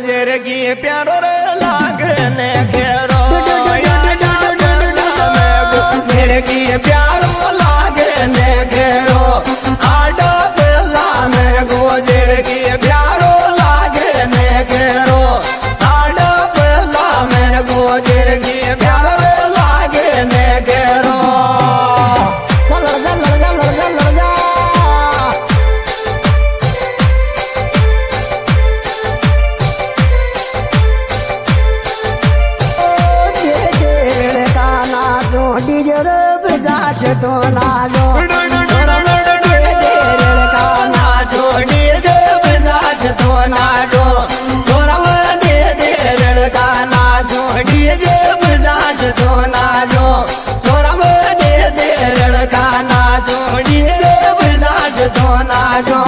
गोजर की प्यारो रे लागने घेरो गोजर की प्यारो लागने घेरो आडा बेला में गोजर की प्यारो लागने घेरो आडा बेला में गोजर की प्यारो लागने घेरो तो नाचो नाचो डीजे बजाज तो नाचो छोरम दे दे लड़का नाचो डीजे बजाज तो नाचो छोरम दे दे लड़का नाचो डीजे बजाज तो नाचो